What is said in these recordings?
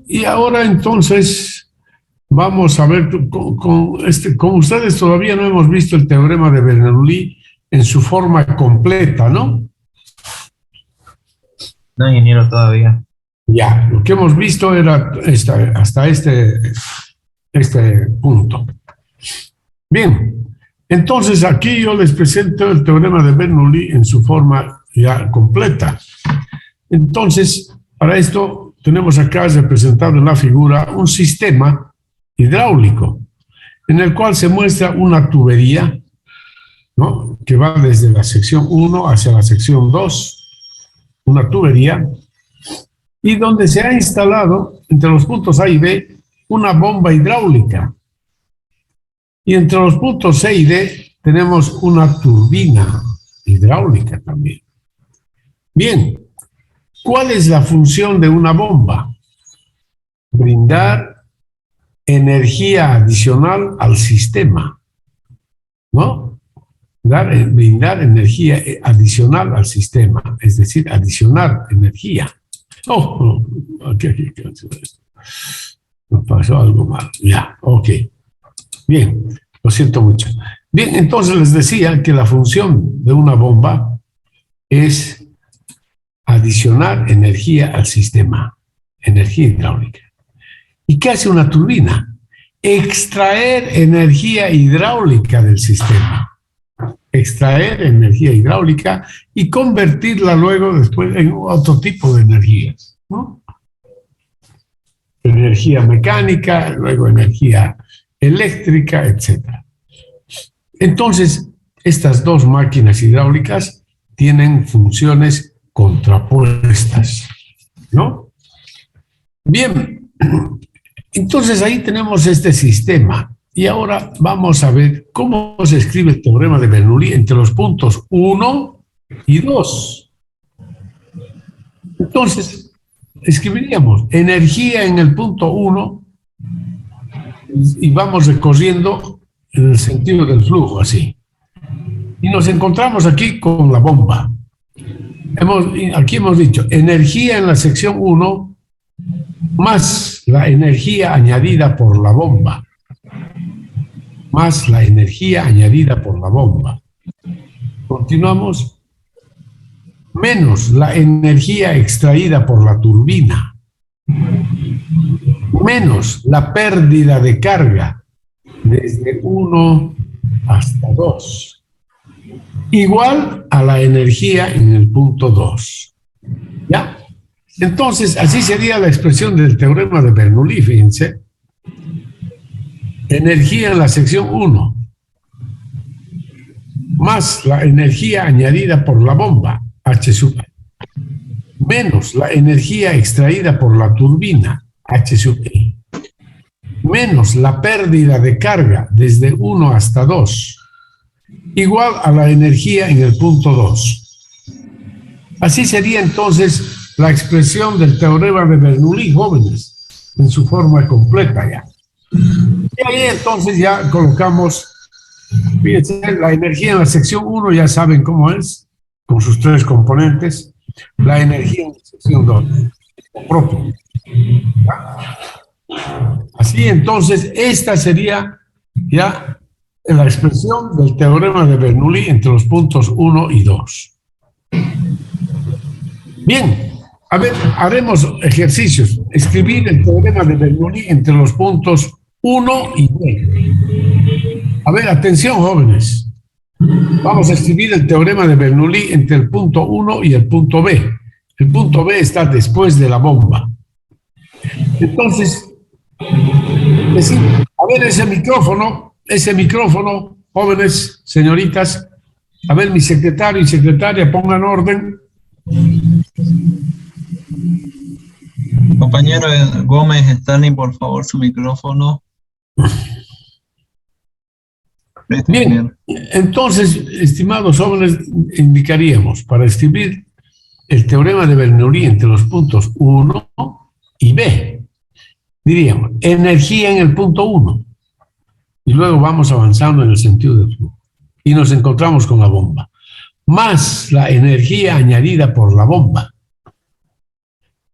y ahora entonces vamos a ver, con ustedes todavía no hemos visto el teorema de Bernoulli en su forma completa, ¿no? No, ingeniero, todavía. Ya, lo que hemos visto era hasta este punto. Bien, entonces aquí yo les presento el teorema de Bernoulli en su forma ya completa. Entonces, para esto tenemos acá representado en la figura un sistema hidráulico en el cual se muestra una tubería, ¿no?, que va desde la sección 1 hacia la sección 2, una tubería, y donde se ha instalado entre los puntos A y B una bomba hidráulica. Y entre los puntos C y D tenemos una turbina hidráulica también. Bien, ¿cuál es la función de una bomba? Brindar energía adicional al sistema, ¿no? Brindar energía adicional al sistema, es decir, adicionar energía. Oh, aquí, me pasó algo mal. Ya, ok. Bien, lo siento mucho. Bien, entonces les decía que la función de una bomba es adicionar energía al sistema, energía hidráulica. ¿Y qué hace una turbina? Extraer energía hidráulica del sistema. Extraer energía hidráulica y convertirla luego después en otro tipo de energías, ¿no? Energía mecánica, luego energía eléctrica, etc. Entonces, estas dos máquinas hidráulicas tienen funciones contrapuestas, ¿no? Bien, entonces ahí tenemos este sistema. Y ahora vamos a ver cómo se escribe el teorema de Bernoulli entre los puntos 1 y 2. Entonces, escribiríamos energía en el punto 1 y vamos recorriendo en el sentido del flujo, así. Y nos encontramos aquí con la bomba. Aquí hemos dicho energía en la sección 1 más la energía añadida por la bomba. Más la energía añadida por la bomba. Continuamos. Menos la energía extraída por la turbina. Menos la pérdida de carga desde 1 hasta 2. Igual a la energía en el punto 2. ¿Ya? Entonces, así sería la expresión del teorema de Bernoulli, fíjense. Energía en la sección 1, más la energía añadida por la bomba, H sub E, menos la energía extraída por la turbina, H sub E, menos la pérdida de carga desde 1 hasta 2, igual a la energía en el punto 2. Así sería entonces la expresión del teorema de Bernoulli, jóvenes, en su forma completa ya. Y ahí entonces ya colocamos, fíjense, la energía en la sección 1 ya saben cómo es, con sus 3 componentes, la energía en la sección 2, propio. Así entonces, esta sería ya la expresión del teorema de Bernoulli entre los puntos 1 y 2. Bien, a ver, haremos ejercicios. Escribir el teorema de Bernoulli entre los puntos 1 y B. A ver, atención, jóvenes. Vamos a escribir el teorema de Bernoulli entre el punto 1 y el punto B. El punto B está después de la bomba. Entonces, decir, a ver ese micrófono, jóvenes, señoritas, a ver, mi secretario y secretaria, pongan orden. Compañero Gómez Stanley, por favor, su micrófono. Bien, entonces, estimados jóvenes, indicaríamos para escribir el teorema de Bernoulli entre los puntos 1 y B. Diríamos, energía en el punto 1. Y luego vamos avanzando en el sentido del flujo. Y nos encontramos con la bomba. Más la energía añadida por la bomba.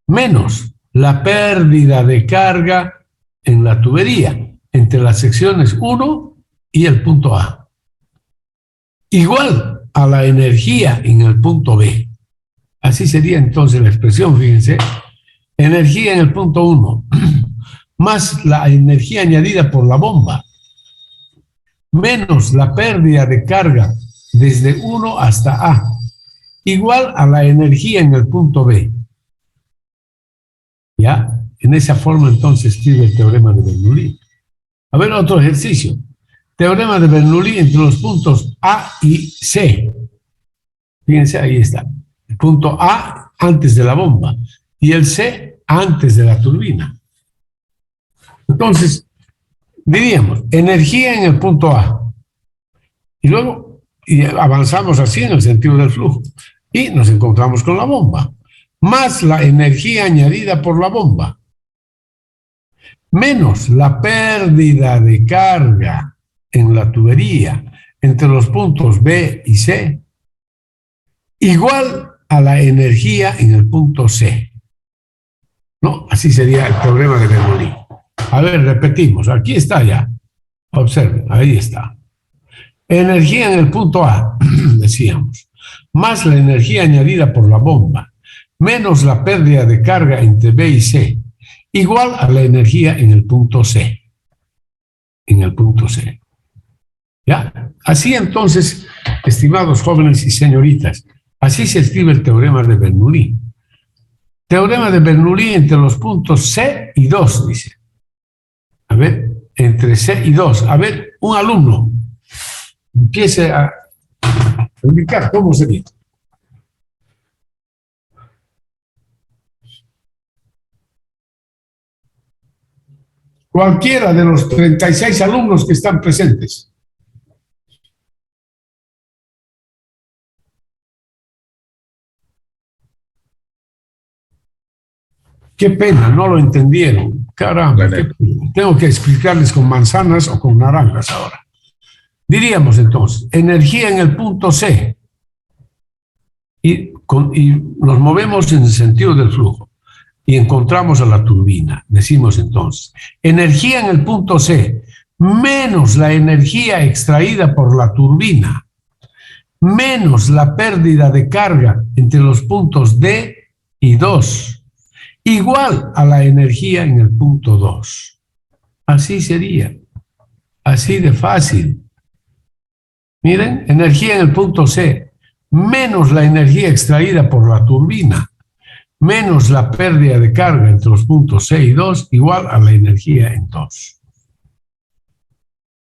Menos la pérdida de carga en la tubería entre las secciones 1 y el punto A, igual a la energía en el punto B. Así sería entonces la expresión, fíjense, energía en el punto 1, más la energía añadida por la bomba, menos la pérdida de carga desde 1 hasta A, igual a la energía en el punto B. ¿Ya? En esa forma entonces escribe el teorema de Bernoulli. A ver, otro ejercicio. Teorema de Bernoulli entre los puntos A y C. Fíjense, ahí está. El punto A antes de la bomba y el C antes de la turbina. Entonces, diríamos, energía en el punto A. Y luego avanzamos así en el sentido del flujo. Y nos encontramos con la bomba. Más la energía añadida por la bomba. Menos la pérdida de carga en la tubería entre los puntos B y C, igual a la energía en el punto C. ¿No? Así sería el teorema de Bernoulli. A ver, repetimos. Aquí está ya. Observen, ahí está. Energía en el punto A, decíamos, más la energía añadida por la bomba, menos la pérdida de carga entre B y C, igual a la energía en el punto C. En el punto C. ¿Ya? Así entonces, estimados jóvenes y señoritas, así se escribe el teorema de Bernoulli. Teorema de Bernoulli entre los puntos C y 2, dice. A ver, entre C y 2. A ver, un alumno empiece a indicar cómo sería. Cualquiera de los 36 alumnos que están presentes. Qué pena, no lo entendieron. Caramba, qué pena. Tengo que explicarles con manzanas o con naranjas ahora. Diríamos entonces, energía en el punto C. Y nos movemos en el sentido del flujo. Y encontramos a la turbina. Decimos entonces, energía en el punto C, menos la energía extraída por la turbina, menos la pérdida de carga entre los puntos D y 2, igual a la energía en el punto 2. Así sería. Así de fácil. Miren, energía en el punto C, menos la energía extraída por la turbina, menos la pérdida de carga entre los puntos C y 2, igual a la energía en 2.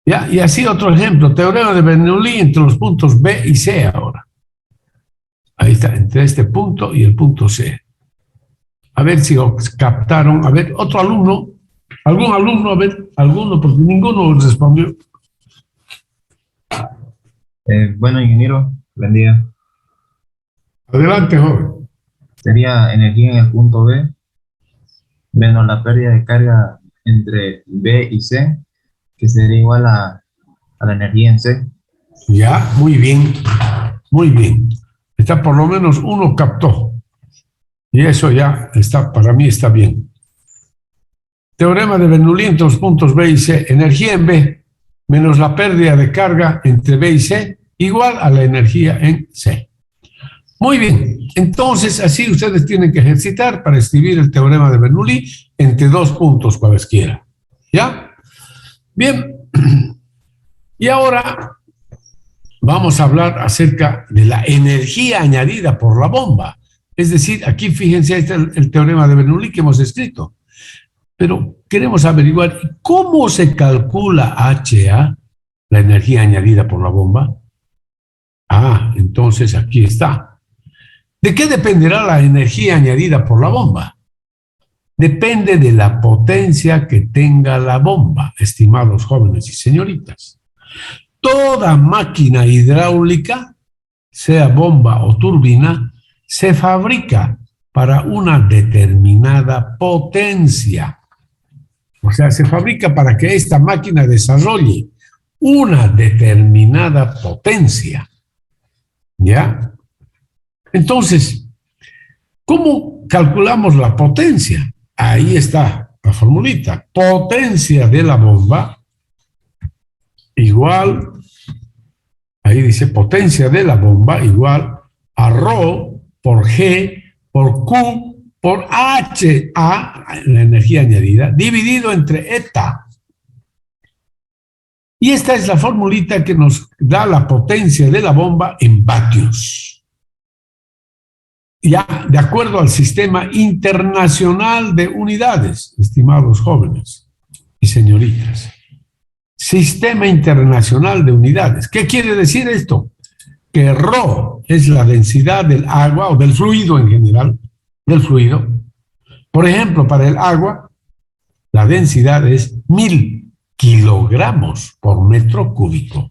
¿Ya? Y así otro ejemplo, teorema de Bernoulli entre los puntos B y C ahora. Ahí está, entre este punto y el punto C. A ver si captaron. A ver, otro alumno, algún alumno, a ver, alguno, porque ninguno respondió. Bueno, ingeniero, buen día. Adelante, joven. Sería energía en el punto B, menos la pérdida de carga entre B y C, que sería igual a la energía en C. Ya, muy bien, muy bien. Está por lo menos uno captó. Y eso ya está, para mí está bien. Teorema de Bernoulli entre los puntos B y C. Energía en B menos la pérdida de carga entre B y C igual a la energía en C. Muy bien. Entonces, así ustedes tienen que ejercitar para escribir el teorema de Bernoulli entre dos puntos cualesquiera. ¿Ya? Bien. Y ahora vamos a hablar acerca de la energía añadida por la bomba. Es decir, aquí fíjense, ahí está el teorema de Bernoulli que hemos escrito. Pero queremos averiguar cómo se calcula HA, la energía añadida por la bomba. Ah, entonces aquí está. ¿De qué dependerá la energía añadida por la bomba? Depende de la potencia que tenga la bomba, estimados jóvenes y señoritas. Toda máquina hidráulica, sea bomba o turbina, se fabrica para una determinada potencia. O sea, se fabrica para que esta máquina desarrolle una determinada potencia. ¿Ya? Entonces, ¿cómo calculamos la potencia? ahí está la formulita. Potencia de la bomba igual, ahí dice potencia de la bomba igual a ρ por G por Q por HA, la energía añadida, dividido entre eta. Y esta es la formulita que nos da la potencia de la bomba en vatios. Ya de acuerdo al sistema internacional de unidades, estimados jóvenes y señoritas. Sistema internacional de unidades. ¿Qué quiere decir esto? Que ρ es la densidad del agua o del fluido en general, del fluido. Por ejemplo, para el agua, la densidad es 1000 kilogramos por metro cúbico.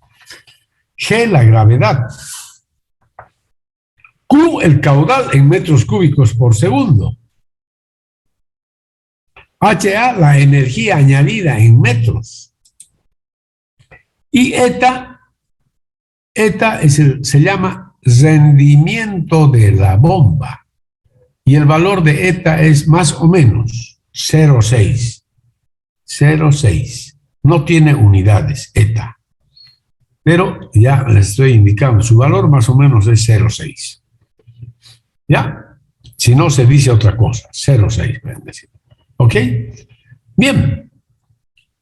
G, la gravedad. Q, el caudal en metros cúbicos por segundo. HA, la energía añadida en metros. Y eta se llama rendimiento de la bomba. Y el valor de eta es más o menos 0,6. 0,6. No tiene unidades, eta. Pero ya les estoy indicando, su valor más o menos es 0,6. ¿Ya? Si no, se dice otra cosa, 0,6 pueden decir. ¿Ok? Bien.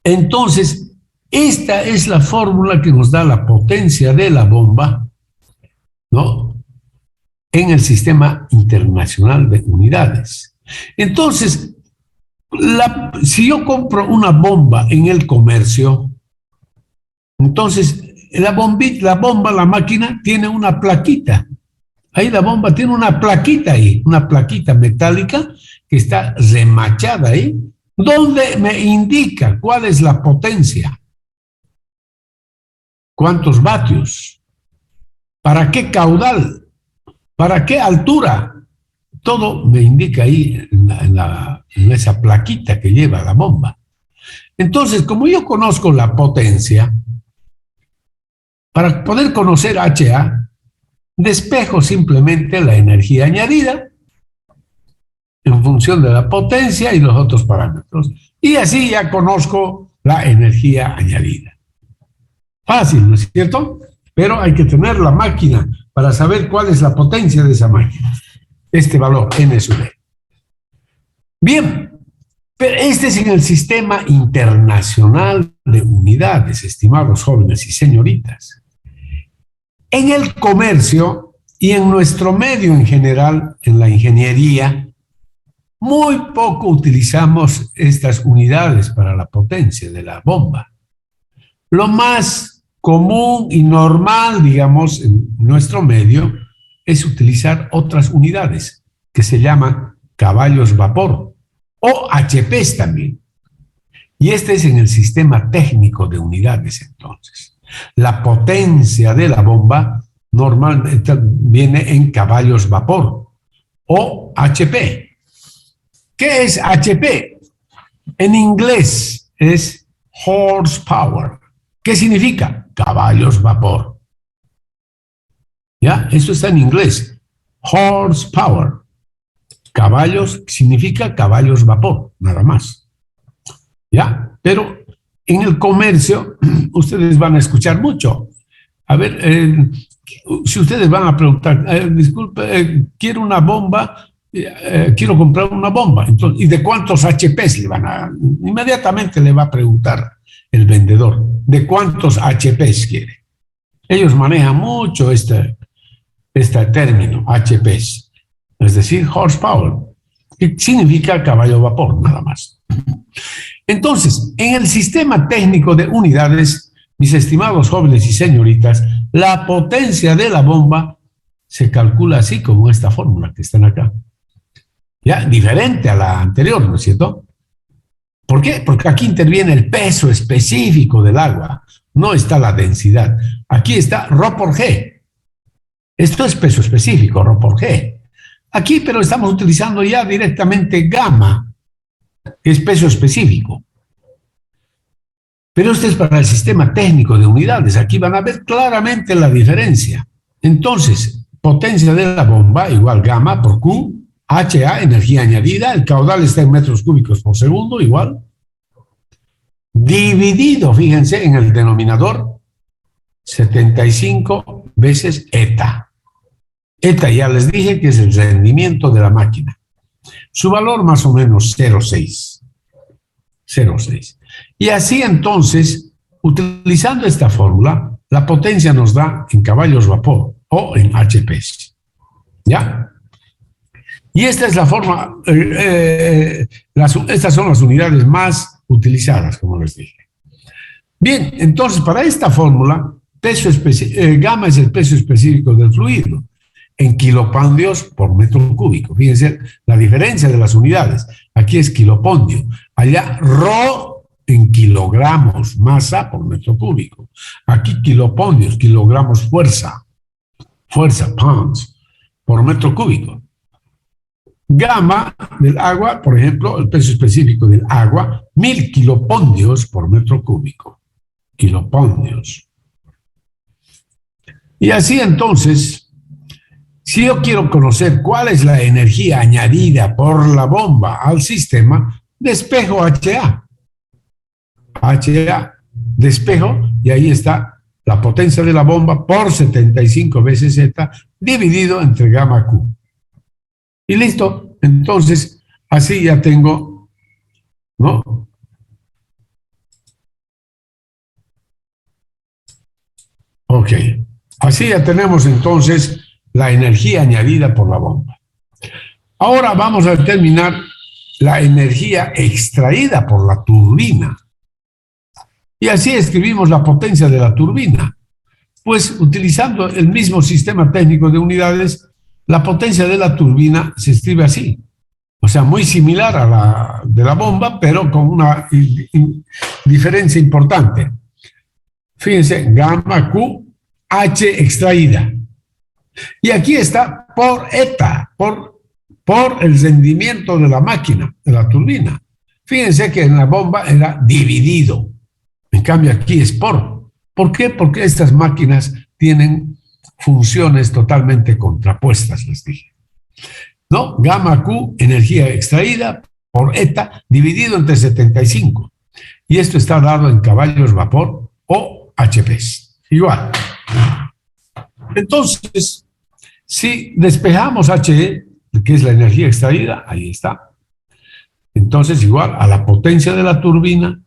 Entonces, esta es la fórmula que nos da la potencia de la bomba, ¿no? En el sistema internacional de unidades. Entonces, si yo compro una bomba en el comercio, entonces la bomba, la máquina, tiene una plaquita. Ahí la bomba tiene una plaquita ahí, una plaquita metálica que está remachada ahí, donde me indica cuál es la potencia. ¿Cuántos vatios? ¿Para qué caudal? ¿Para qué altura? Todo me indica ahí en esa plaquita que lleva la bomba. Entonces, como yo conozco la potencia, para poder conocer HA, despejo simplemente la energía añadida en función de la potencia y los otros parámetros. Y así ya conozco la energía añadida. Fácil, ¿no es cierto? Pero hay que tener la máquina para saber cuál es la potencia de esa máquina. Este valor, N sub E. Bien, pero este es en el sistema internacional de unidades, estimados jóvenes y señoritas. En el comercio y en nuestro medio en general, en la ingeniería, muy poco utilizamos estas unidades para la potencia de la bomba. Lo más común y normal, digamos, en nuestro medio, es utilizar otras unidades que se llaman caballos vapor o HPs también. Y este es en el sistema técnico de unidades entonces. La potencia de la bomba normalmente viene en caballos vapor o HP. ¿Qué es HP? En inglés es horsepower. ¿Qué significa? Caballos vapor. ¿Ya? Eso está en inglés. Horsepower. Caballos significa caballos vapor, nada más. ¿Ya? Pero en el comercio ustedes van a escuchar mucho. A ver, si ustedes van a preguntar, disculpe, quiero una bomba, quiero comprar una bomba. Entonces, ¿y de cuántos HPs le van a...? Inmediatamente le va a preguntar el vendedor, ¿de cuántos HPs quiere? Ellos manejan mucho este término, HPs, es decir, horsepower, que significa caballo vapor, nada más. Entonces, en el sistema técnico de unidades, mis estimados jóvenes y señoritas, la potencia de la bomba se calcula así como esta fórmula que están acá. Ya, diferente a la anterior, ¿no es cierto? ¿Por qué? Porque aquí interviene el peso específico del agua, no está la densidad. Aquí está ρ por G. Esto es peso específico, ρ por G. Aquí, pero estamos utilizando ya directamente gamma, que es peso específico. Pero esto es para el sistema técnico de unidades. Aquí van a ver claramente la diferencia. Entonces, potencia de la bomba igual gamma por Q, HA, energía añadida, el caudal está en metros cúbicos por segundo, igual, dividido, fíjense, en el denominador, 75 veces eta. Eta ya les dije que es el rendimiento de la máquina. Su valor más o menos 0,6. 0,6. Y así entonces, utilizando esta fórmula, la potencia nos da en caballos vapor o en HPs. ¿Ya? Y esta es la forma, estas son las unidades más utilizadas, como les dije. Bien, entonces para esta fórmula, gamma es el peso específico del fluido en kilopondios por metro cúbico. Fíjense la diferencia de las unidades. Aquí es kilopondio, allá rho en kilogramos, masa por metro cúbico. Aquí kilopondios, kilogramos fuerza, pounds, por metro cúbico. Gamma del agua, por ejemplo, el peso específico del agua, 1000 kilopondios por metro cúbico. Kilopondios. Y así entonces, si yo quiero conocer cuál es la energía añadida por la bomba al sistema, despejo HA. HA, despejo, y ahí está la potencia de la bomba por 75 veces Z dividido entre gamma Q. Y listo. Entonces, así ya tengo, ¿no? Ok. Así ya tenemos entonces la energía añadida por la bomba. Ahora vamos a determinar la energía extraída por la turbina. Y así escribimos la potencia de la turbina. Pues utilizando el mismo sistema técnico de unidades, la potencia de la turbina se escribe así. O sea, muy similar a la de la bomba, pero con una diferencia importante. Fíjense, gamma Q, H extraída. Y aquí está por eta, por el rendimiento de la máquina, de la turbina. Fíjense que en la bomba era dividido. En cambio aquí es por. ¿Por qué? Porque estas máquinas tienen funciones totalmente contrapuestas, les dije. ¿No? Gamma Q, energía extraída, por eta, dividido entre 75. Y esto está dado en caballos vapor o HPs. Igual. Entonces, si despejamos HE, que es la energía extraída, ahí está. Entonces, igual a la potencia de la turbina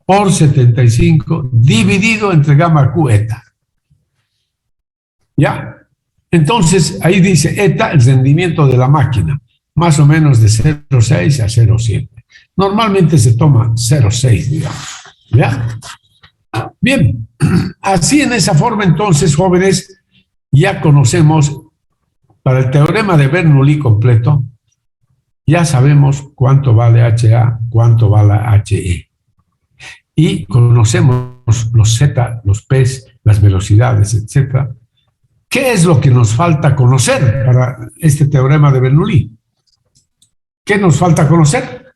por 75 dividido entre gamma Q eta. ¿Ya? Entonces, ahí dice eta, el rendimiento de la máquina, más o menos de 0,6 a 0,7. Normalmente se toma 0,6, digamos. ¿Ya? Bien, así en esa forma entonces, jóvenes, ya conocemos, para el teorema de Bernoulli completo, ya sabemos cuánto vale HA, cuánto vale HE. Y conocemos los Z, los P's, las velocidades, etc. ¿Qué es lo que nos falta conocer para este teorema de Bernoulli? ¿Qué nos falta conocer?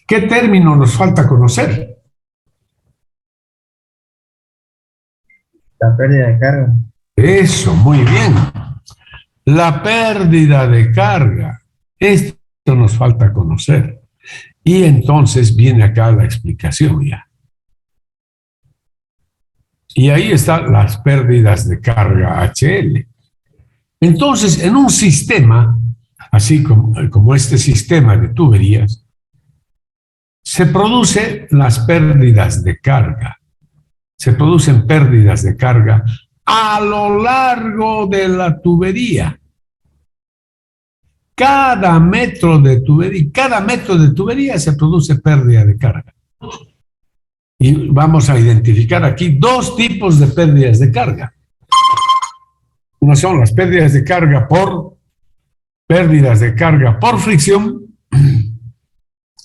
¿Qué término nos falta conocer? La pérdida de carga. Eso, muy bien. La pérdida de carga. Esto nos falta conocer. Y entonces viene acá la explicación ya. Y ahí están las pérdidas de carga HL. Entonces, en un sistema, así como este sistema de tuberías, se producen las pérdidas de carga. Se producen pérdidas de carga a lo largo de la tubería. Cada metro de tubería se produce pérdida de carga. Y vamos a identificar aquí dos tipos de pérdidas de carga. Una son las pérdidas de carga por fricción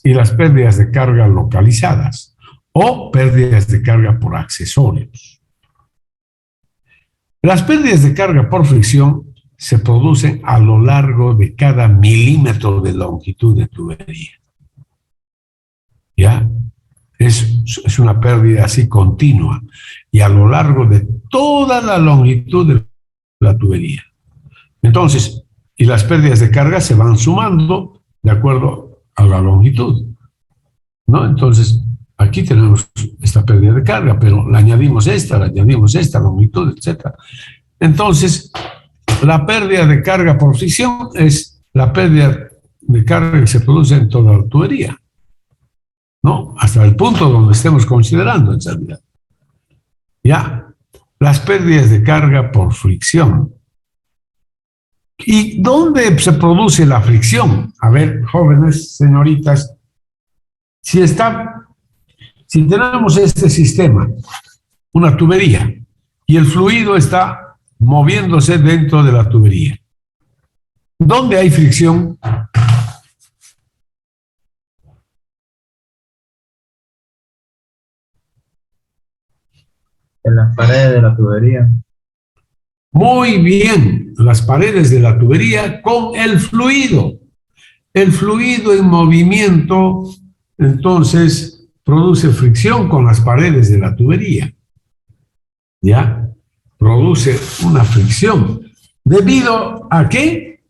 y las pérdidas de carga localizadas o pérdidas de carga por accesorios. Las pérdidas de carga por fricción se producen a lo largo de cada milímetro de longitud de tubería. ¿Ya? Es una pérdida así continua y a lo largo de toda la longitud de la tubería. Entonces, y las pérdidas de carga se van sumando de acuerdo a la longitud, ¿no? Entonces, aquí tenemos esta pérdida de carga, pero le añadimos esta, longitud, etc. Entonces, la pérdida de carga por fricción es la pérdida de carga que se produce en toda la tubería, ¿no? Hasta el punto donde estemos considerando en realidad. Ya, las pérdidas de carga por fricción. ¿Y dónde se produce la fricción? A ver, jóvenes, señoritas, si tenemos este sistema, una tubería, y el fluido está moviéndose dentro de la tubería, ¿dónde hay fricción? En las paredes de la tubería. Muy bien, las paredes de la tubería con el fluido. El fluido en movimiento, entonces, produce fricción con las paredes de la tubería. ¿Ya? Produce una fricción. ¿Debido a qué?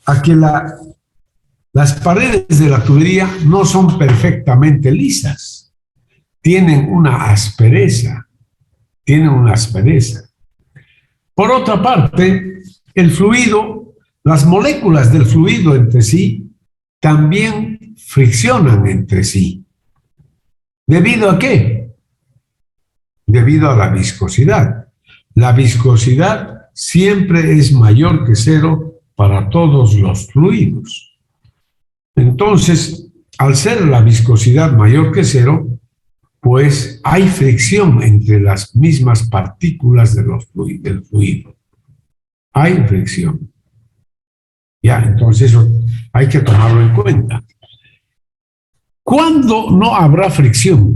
A que las paredes de la tubería no son perfectamente lisas. Tienen una aspereza. Por otra parte, el fluido, las moléculas del fluido entre sí, también friccionan entre sí. ¿Debido a qué? Debido a la viscosidad. La viscosidad siempre es mayor que cero para todos los fluidos. Entonces, al ser la viscosidad mayor que cero, pues hay fricción entre las mismas partículas del fluido. Hay fricción. Ya, entonces eso hay que tomarlo en cuenta. ¿Cuándo no habrá fricción?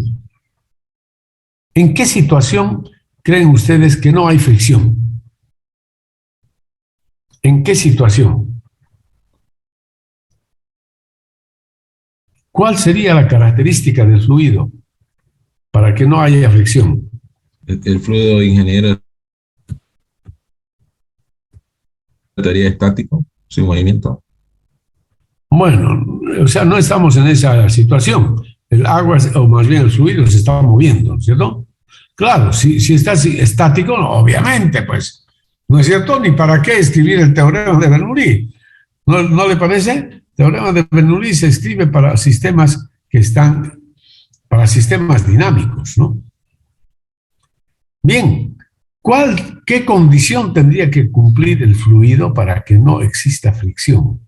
¿En qué situación creen ustedes que no hay fricción? ¿En qué situación? ¿Cuál sería la característica del fluido para que no haya fricción? El fluido, ingeniero, estaría estático, sin movimiento. Bueno, o sea, no estamos en esa situación. El agua, o más bien el fluido, se está moviendo, ¿cierto? Claro, si está estático, obviamente, pues, ¿no es cierto? Ni para qué escribir el teorema de Bernoulli. ¿No le parece? El teorema de Bernoulli se escribe para sistemas para sistemas dinámicos, ¿no? Bien, ¿qué condición tendría que cumplir el fluido para que no exista fricción?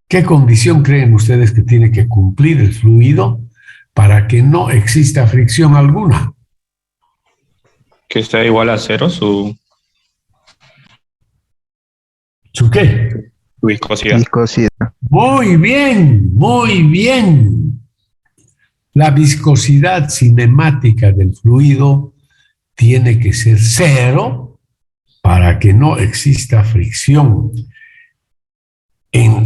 ¿Qué condición creen ustedes que tiene que cumplir el fluido para que no exista fricción alguna? Que sea igual a cero ¿Su qué? su viscosidad. Viscosidad. Muy bien, muy bien. La viscosidad cinemática del fluido tiene que ser cero para que no exista fricción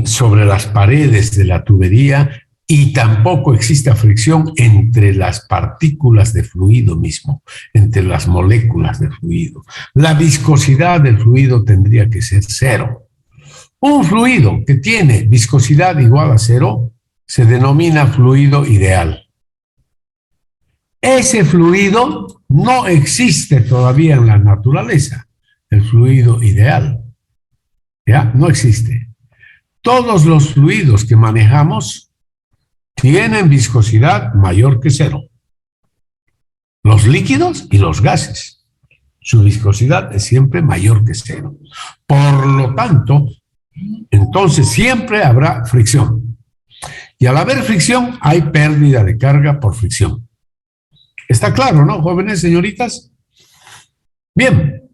sobre las paredes de la tubería y tampoco exista fricción entre las partículas de fluido mismo, entre las moléculas de fluido. La viscosidad del fluido tendría que ser cero. Un fluido que tiene viscosidad igual a cero se denomina fluido ideal. Ese fluido no existe todavía en la naturaleza, el fluido ideal. ¿Ya? No existe. Todos los fluidos que manejamos tienen viscosidad mayor que cero. Los líquidos y los gases. Su viscosidad es siempre mayor que cero. Por lo tanto, entonces siempre habrá fricción. Y al haber fricción, hay pérdida de carga por fricción. ¿Está claro, no, jóvenes, señoritas? Bien.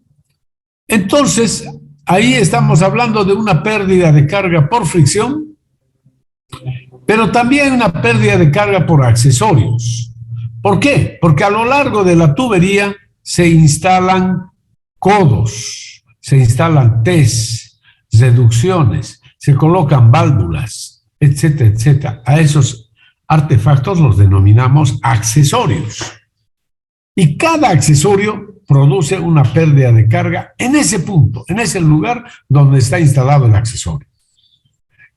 Entonces, ahí estamos hablando de una pérdida de carga por fricción, pero también una pérdida de carga por accesorios. ¿Por qué? Porque a lo largo de la tubería se instalan codos, se instalan T's, reducciones, se colocan válvulas, etcétera, etcétera. A esos artefactos los denominamos accesorios. Y cada accesorio produce una pérdida de carga en ese punto, en ese lugar donde está instalado el accesorio.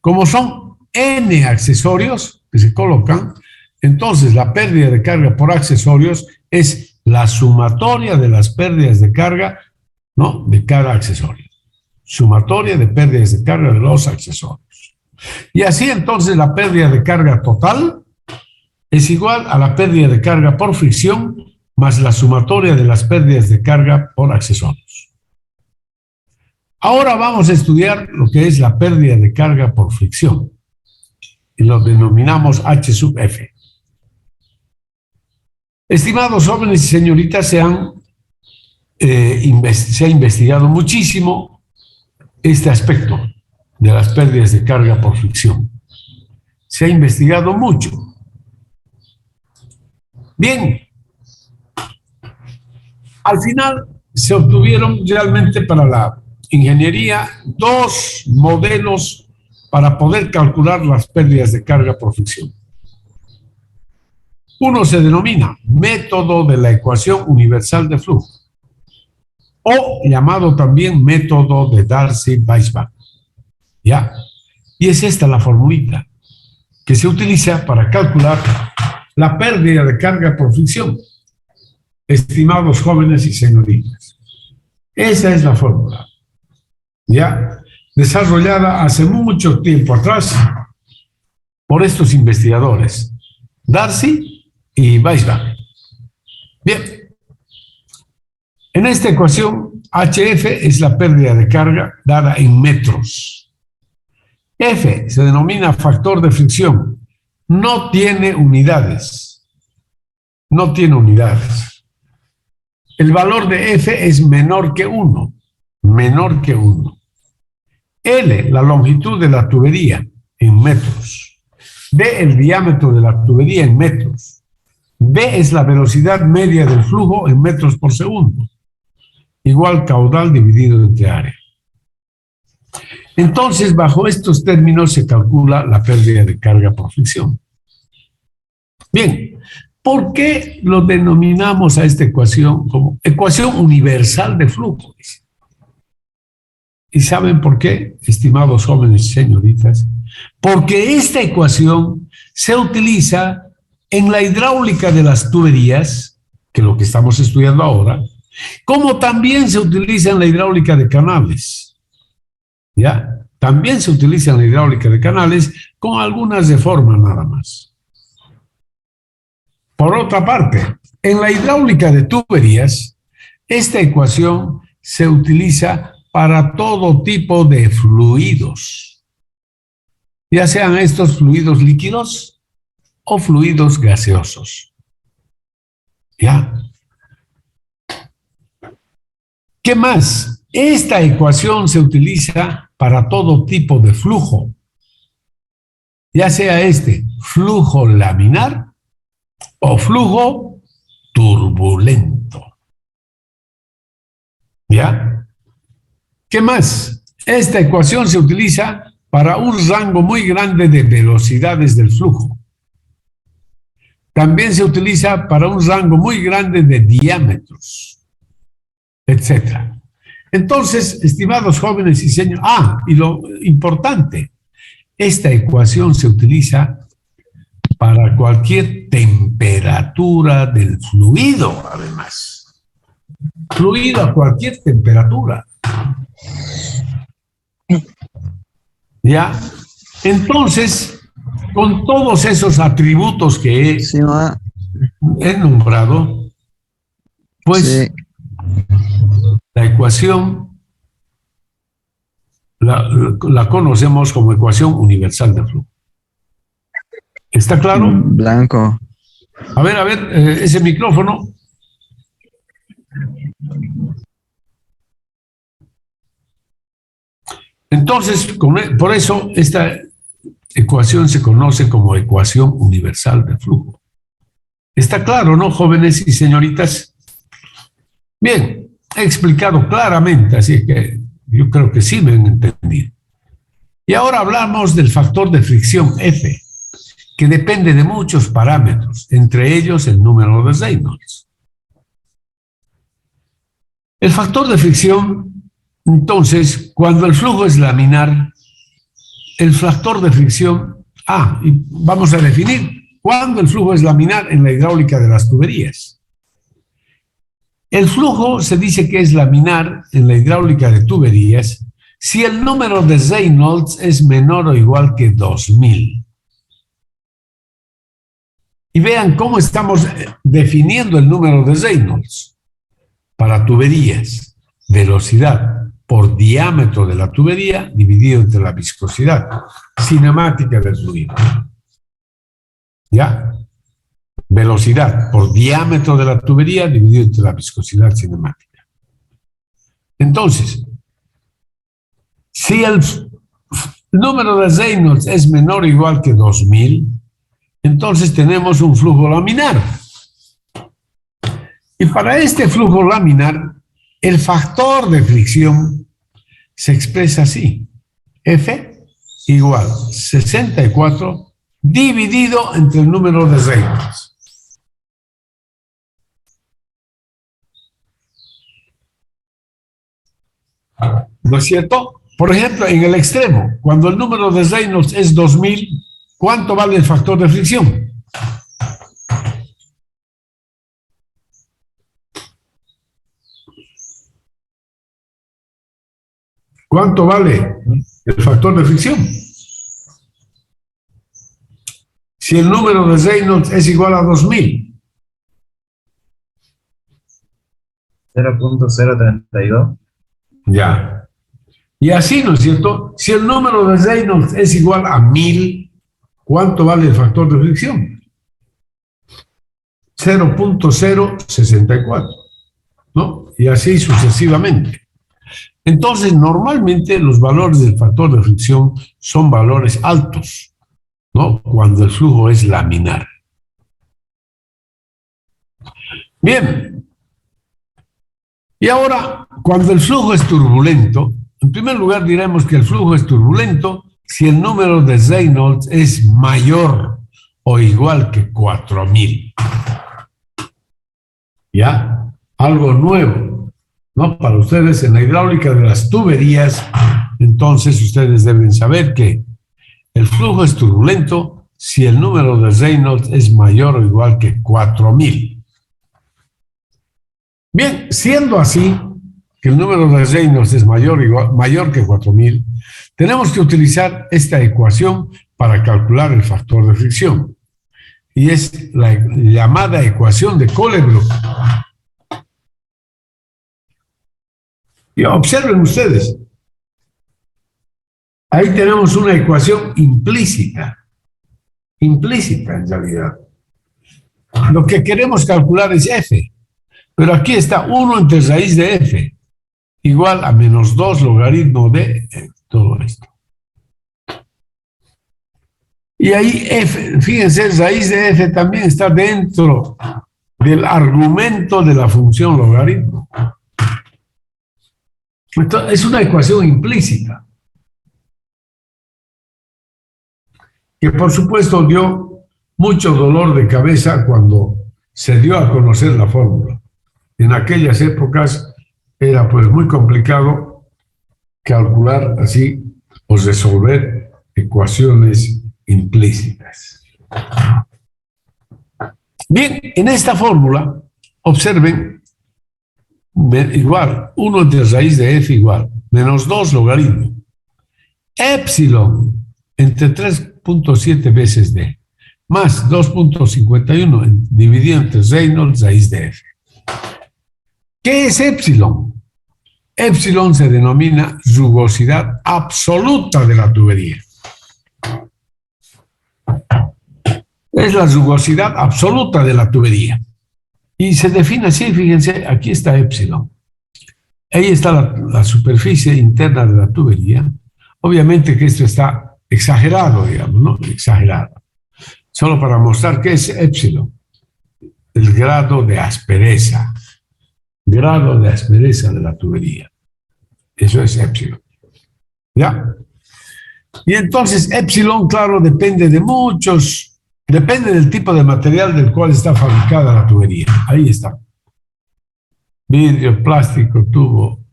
Como son N accesorios que se colocan, entonces la pérdida de carga por accesorios es la sumatoria de las pérdidas de carga, ¿no?, de cada accesorio. Sumatoria de pérdidas de carga de los accesorios. Y así entonces la pérdida de carga total es igual a la pérdida de carga por fricción más la sumatoria de las pérdidas de carga por accesorios. Ahora vamos a estudiar lo que es la pérdida de carga por fricción. Y lo denominamos H sub F. Estimados jóvenes y señoritas, se ha investigado muchísimo este aspecto de las pérdidas de carga por fricción. Se ha investigado mucho. Bien, al final se obtuvieron realmente para la ingeniería dos modelos para poder calcular las pérdidas de carga por fricción. Uno se denomina método de la ecuación universal de flujo, o llamado también método de Darcy-Weisbach. ¿Ya? Y es esta la formulita que se utiliza para calcular la pérdida de carga por fricción, estimados jóvenes y señoritas. Esa es la fórmula, ¿ya?, desarrollada hace mucho tiempo atrás por estos investigadores, Darcy y Weisbach. Bien, en esta ecuación, HF es la pérdida de carga dada en metros. F se denomina factor de fricción. No tiene unidades. No tiene unidades. El valor de F es menor que 1. Menor que 1. L, la longitud de la tubería en metros. D, el diámetro de la tubería en metros. B es la velocidad media del flujo en metros por segundo. Igual caudal dividido entre área. Entonces, bajo estos términos se calcula la pérdida de carga por fricción. Bien, ¿por qué lo denominamos a esta ecuación como ecuación universal de flujo? ¿Y saben por qué, estimados jóvenes y señoritas? Porque esta ecuación se utiliza en la hidráulica de las tuberías, que es lo que estamos estudiando ahora, como también se utiliza en la hidráulica de canales. ¿Ya? También se utiliza en la hidráulica de canales, con algunas de forma nada más. Por otra parte, en la hidráulica de tuberías, esta ecuación se utiliza para todo tipo de fluidos, ya sean estos fluidos líquidos o fluidos gaseosos. ¿Ya? ¿Qué más? Esta ecuación se utiliza para todo tipo de flujo, ya sea este flujo laminar o flujo turbulento. ¿Ya? ¿Qué más? Esta ecuación se utiliza para un rango muy grande de velocidades del flujo. También se utiliza para un rango muy grande de diámetros, etc. Entonces, estimados jóvenes y señores, y lo importante, esta ecuación se utiliza para cualquier temperatura del fluido, además. Fluido a cualquier temperatura. ¿Ya? Entonces, con todos esos atributos que he nombrado, pues Sí. la ecuación la conocemos como ecuación universal de flujo. ¿Está claro? Blanco. A ver, ese micrófono. Entonces, por eso esta ecuación se conoce como ecuación universal de flujo. ¿Está claro, no, jóvenes y señoritas? Bien, he explicado claramente, así que yo creo que sí me han entendido. Y ahora hablamos del factor de fricción F, que depende de muchos parámetros, entre ellos el número de Reynolds. El factor de fricción, entonces, cuando el flujo es laminar, el factor de fricción, y vamos a definir cuándo el flujo es laminar en la hidráulica de las tuberías. El flujo se dice que es laminar en la hidráulica de tuberías si el número de Reynolds es menor o igual que 2000. Y vean cómo estamos definiendo el número de Reynolds. Para tuberías, velocidad por diámetro de la tubería dividido entre la viscosidad cinemática del fluido. ¿Ya? Velocidad por diámetro de la tubería dividido entre la viscosidad cinemática. Entonces, si el número de Reynolds es menor o igual que 2000, entonces tenemos un flujo laminar. Y para este flujo laminar, el factor de fricción se expresa así. F igual 64 dividido entre el número de Reynolds. ¿No es cierto? Por ejemplo, en el extremo, cuando el número de Reynolds es 2000, ¿cuánto vale el factor de fricción? ¿Cuánto vale el factor de fricción? Si el número de Reynolds es igual a 2000. 0.032. Ya. Y así, ¿no es cierto? Si el número de Reynolds es igual a 1000, ¿cuánto vale el factor de fricción? 0.064, ¿no? Y así sucesivamente. Entonces, normalmente los valores del factor de fricción son valores altos, ¿no? Cuando el flujo es laminar. Bien. Y ahora, cuando el flujo es turbulento, en primer lugar diremos que el flujo es turbulento si el número de Reynolds es mayor o igual que 4000. ¿Ya? Algo nuevo, ¿no? Para ustedes en la hidráulica de las tuberías, entonces ustedes deben saber que el flujo es turbulento si el número de Reynolds es mayor o igual que 4000. Bien, siendo así, que el número de Reynolds es mayor que 4000, tenemos que utilizar esta ecuación para calcular el factor de fricción. Y es la llamada ecuación de Colebrook. Y observen ustedes, ahí tenemos una ecuación implícita en realidad. Lo que queremos calcular es F, pero aquí está 1 entre raíz de F, igual a menos 2 logaritmo de todo esto. Y ahí F, fíjense, raíz de F también está dentro del argumento de la función logaritmo. Entonces, es una ecuación implícita, que por supuesto dio mucho dolor de cabeza cuando se dio a conocer la fórmula. En aquellas épocas era pues muy complicado calcular así o resolver ecuaciones implícitas. Bien, en esta fórmula, observen, igual, 1 entre raíz de F igual, menos 2 logaritmo, epsilon entre 3.7 veces D, más 2.51 dividido entre Reynolds raíz de F. ¿Qué es epsilon? Epsilon se denomina rugosidad absoluta de la tubería. Es la rugosidad absoluta de la tubería. Y se define así, fíjense, aquí está epsilon. Ahí está la superficie interna de la tubería. Obviamente que esto está exagerado, digamos, ¿no? Exagerado. Solo para mostrar qué es epsilon. El grado de aspereza. Grado de aspereza de la tubería. Eso es epsilon. ¿Ya? Y entonces epsilon, claro, depende de muchos, depende del tipo de material del cual está fabricada la tubería. Ahí está. Vidrio, plástico, tubo,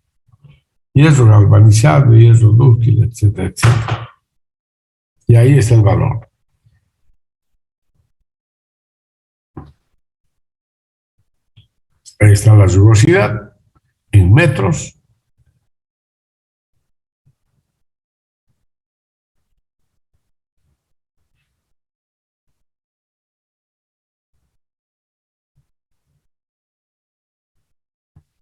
hierro galvanizado, hierro dúctil, etcétera, etcétera. Y ahí está el valor. Ahí está la rugosidad en metros.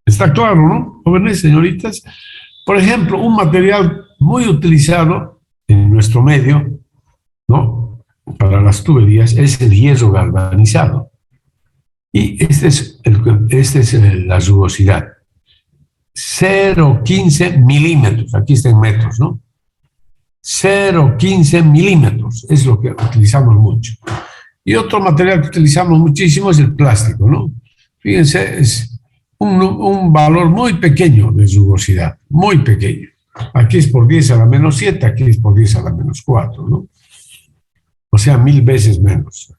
Está claro, ¿no? Jóvenes, señoritas. Por ejemplo, un material muy utilizado en nuestro medio, ¿no? Para las tuberías es el hierro galvanizado. Y este es la rugosidad. 0,15 milímetros. Aquí está en metros, ¿no? 0,15 milímetros es lo que utilizamos mucho. Y otro material que utilizamos muchísimo es el plástico, ¿no? Fíjense, es un valor muy pequeño de rugosidad, muy pequeño. Aquí es por 10 a la menos 7, aquí es por 10 a la menos 4, ¿no? O sea, 1000 veces menos.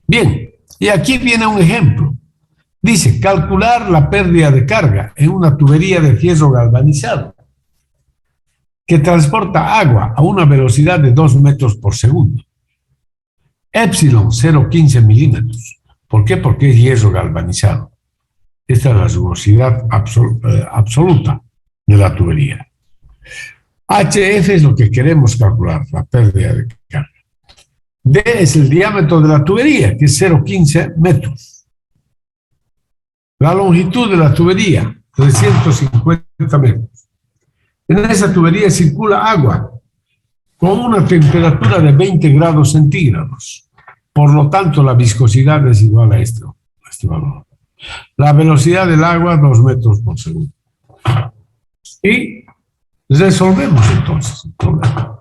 Bien, y aquí viene un ejemplo. Dice, calcular la pérdida de carga en una tubería de hierro galvanizado que transporta agua a una velocidad de 2 metros por segundo. Epsilon, 0,15 milímetros. ¿Por qué? Porque es hierro galvanizado. Esta es la rugosidad absoluta de la tubería. HF es lo que queremos calcular, la pérdida de carga. D es el diámetro de la tubería, que es 0,15 metros. La longitud de la tubería, 350 metros. En esa tubería circula agua con una temperatura de 20 grados centígrados. Por lo tanto, la viscosidad es igual a este valor. La velocidad del agua, 2 metros por segundo. Y resolvemos entonces el problema.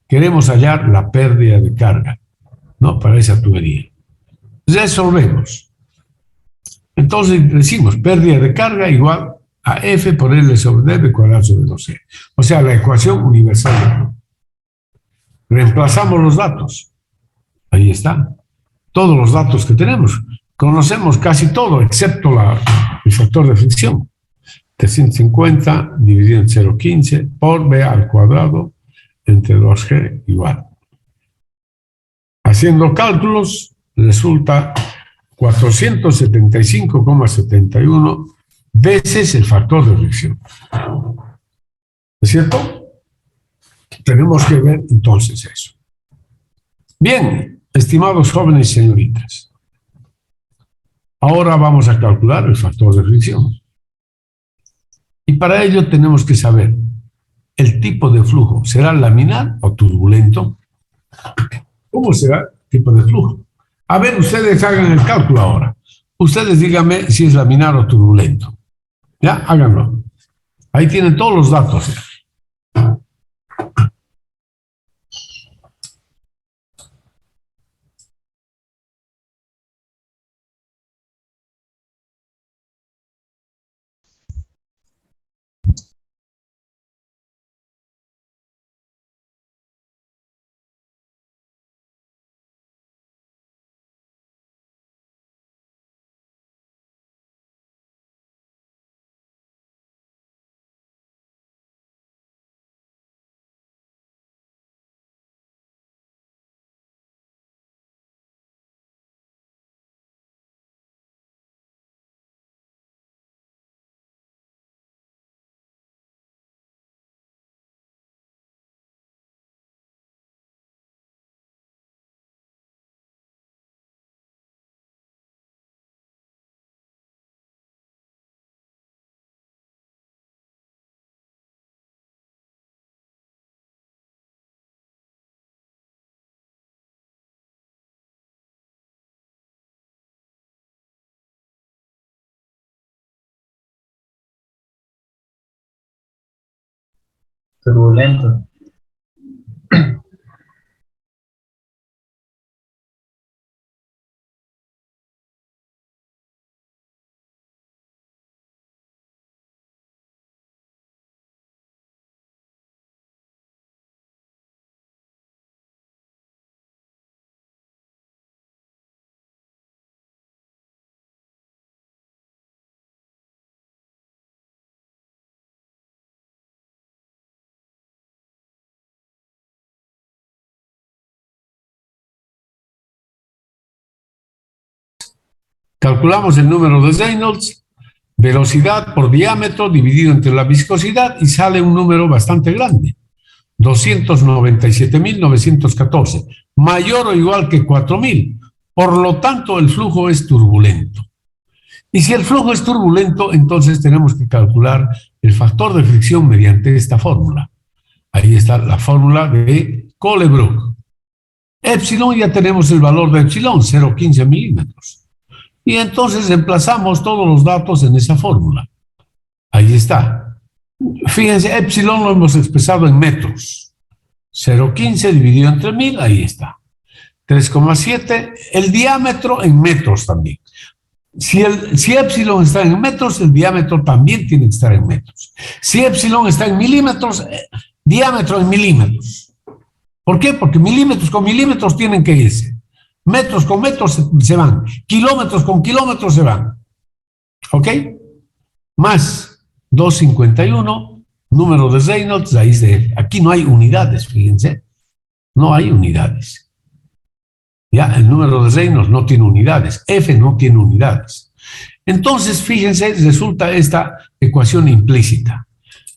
Queremos hallar la pérdida de carga, ¿no? Para esa tubería. Resolvemos. Entonces decimos pérdida de carga igual a F por L sobre D cuadrado sobre 2C. O sea, la ecuación universal. Reemplazamos los datos. Ahí está. Todos los datos que tenemos. Conocemos casi todo, excepto el factor de fricción. 350 dividido en 0,15 por B al cuadrado entre 2G igual. Haciendo cálculos, resulta 475,71 veces el factor de fricción. ¿Es cierto? Tenemos que ver entonces eso. Bien, estimados jóvenes y señoritas, ahora vamos a calcular el factor de fricción. Y para ello tenemos que saber el tipo de flujo. ¿Será laminar o turbulento? ¿Cómo será el tipo de flujo? A ver, ustedes hagan el cálculo ahora. Ustedes díganme si es laminar o turbulento. Ya, háganlo. Ahí tienen todos los datos. Turbulento. Calculamos el número de Reynolds, velocidad por diámetro dividido entre la viscosidad y sale un número bastante grande. 297.914, mayor o igual que 4.000. Por lo tanto, el flujo es turbulento. Y si el flujo es turbulento, entonces tenemos que calcular el factor de fricción mediante esta fórmula. Ahí está la fórmula de Colebrook. Epsilon, ya tenemos el valor de epsilon, 0,15 milímetros. Y entonces emplazamos todos los datos en esa fórmula. Ahí está. Fíjense, epsilon lo hemos expresado en metros. 0,15 dividido entre 1000, ahí está. 3,7, el diámetro en metros también. Si epsilon está en metros, el diámetro también tiene que estar en metros. Si epsilon está en milímetros, diámetro en milímetros. ¿Por qué? Porque milímetros con milímetros tienen que irse. Metros con metros se van. Kilómetros con kilómetros se van. ¿Ok? Más 251, número de Reynolds, raíz de F. Aquí no hay unidades, fíjense. No hay unidades. Ya, el número de Reynolds no tiene unidades. F no tiene unidades. Entonces, fíjense, resulta esta ecuación implícita.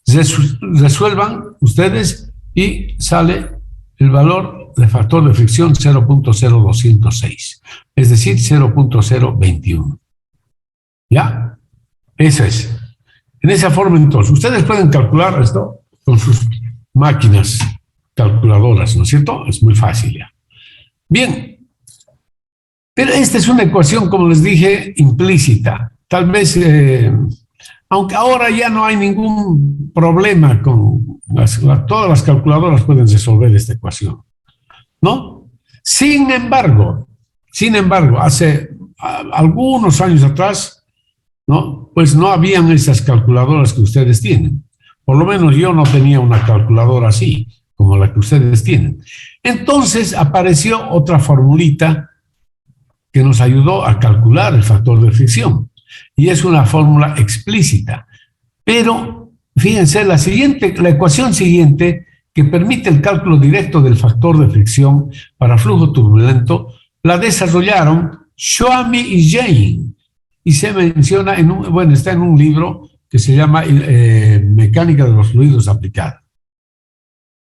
Resuelvan ustedes y sale el valor de factor de fricción 0.0206, es decir, 0.021. ¿Ya? Esa es. En esa forma, entonces, ustedes pueden calcular esto con sus máquinas calculadoras, ¿no es cierto? Es muy fácil ya. Bien, pero esta es una ecuación, como les dije, implícita. Tal vez, aunque ahora ya no hay ningún problema con todas las calculadoras pueden resolver esta ecuación, ¿no? Sin embargo, hace algunos años atrás, ¿no? Pues no habían esas calculadoras que ustedes tienen. Por lo menos yo no tenía una calculadora así, como la que ustedes tienen. Entonces apareció otra formulita que nos ayudó a calcular el factor de fricción. Y es una fórmula explícita. Pero fíjense, la ecuación siguiente, que permite el cálculo directo del factor de fricción para flujo turbulento, la desarrollaron Schwami y Jane. Y se menciona, está en un libro que se llama Mecánica de los fluidos aplicada.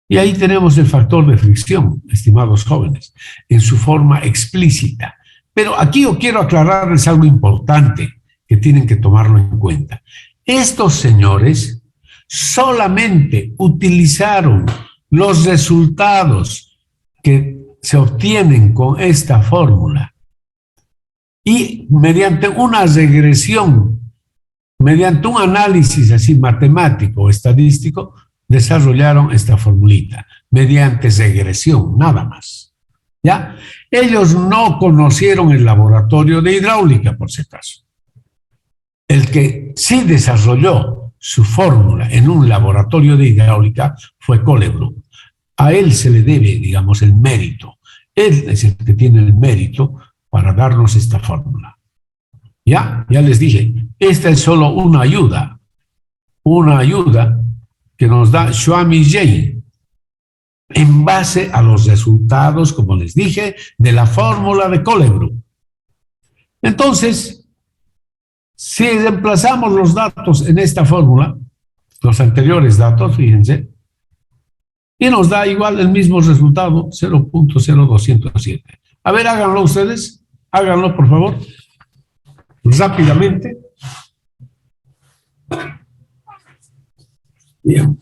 Y ahí tenemos el factor de fricción, estimados jóvenes, en su forma explícita. Pero aquí yo quiero aclararles algo importante que tienen que tomarlo en cuenta. Estos señores solamente utilizaron los resultados que se obtienen con esta fórmula y mediante una regresión, mediante un análisis así matemático o estadístico, desarrollaron esta formulita, mediante regresión, nada más. ¿Ya? Ellos no conocieron el laboratorio de hidráulica, por si acaso. El que sí desarrolló su fórmula en un laboratorio de hidráulica fue Colebrook. A él se le debe, digamos, el mérito. Él es el que tiene el mérito para darnos esta fórmula. Ya les dije, esta es solo una ayuda que nos da Schwami Jane, en base a los resultados, como les dije, de la fórmula de Colebrook. Entonces, si reemplazamos los datos en esta fórmula, los anteriores datos, fíjense, y nos da igual el mismo resultado, 0.0207. A ver, háganlo ustedes, háganlo por favor, rápidamente. Bien.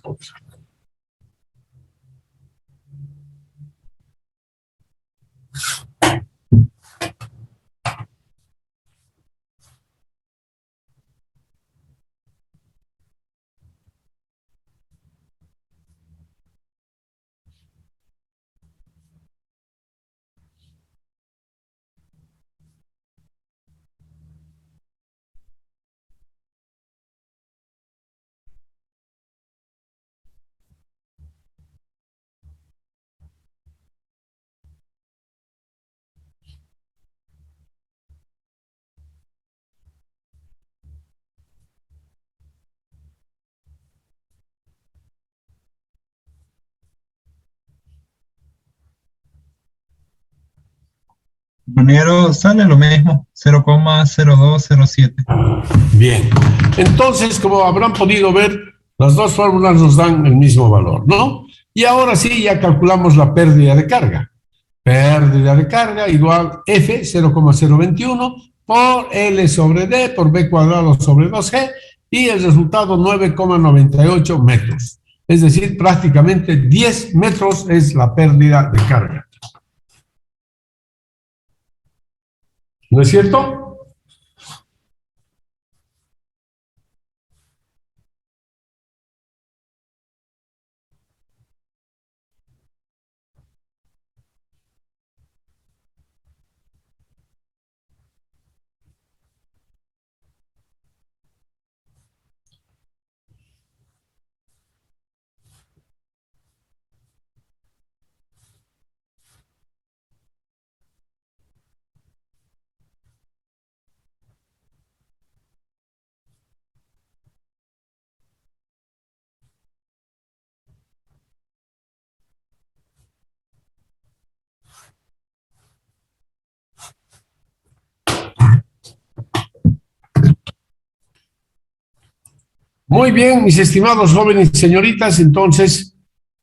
Ingeniero, sale lo mismo, 0,0207. Bien. Entonces, como habrán podido ver, las dos fórmulas nos dan el mismo valor, ¿no? Y ahora sí, ya calculamos la pérdida de carga. Pérdida de carga igual F, 0,021, por L sobre D, por B cuadrado sobre 2G, y el resultado 9,98 metros. Es decir, prácticamente 10 metros es la pérdida de carga. ¿No es cierto? Muy bien, mis estimados jóvenes y señoritas, entonces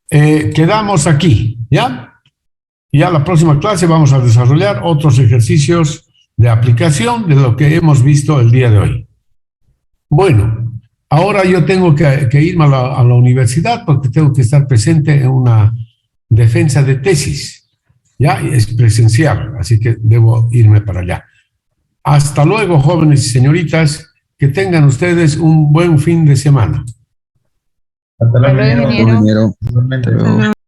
quedamos aquí, ¿ya? Ya la próxima clase vamos a desarrollar otros ejercicios de aplicación de lo que hemos visto el día de hoy. Bueno, ahora yo tengo que irme a la universidad porque tengo que estar presente en una defensa de tesis, ¿ya? Es presencial, así que debo irme para allá. Hasta luego, jóvenes y señoritas. Que tengan ustedes un buen fin de semana. Hasta luego, Hasta luego, ingeniero. ingeniero. Igualmente. Pero-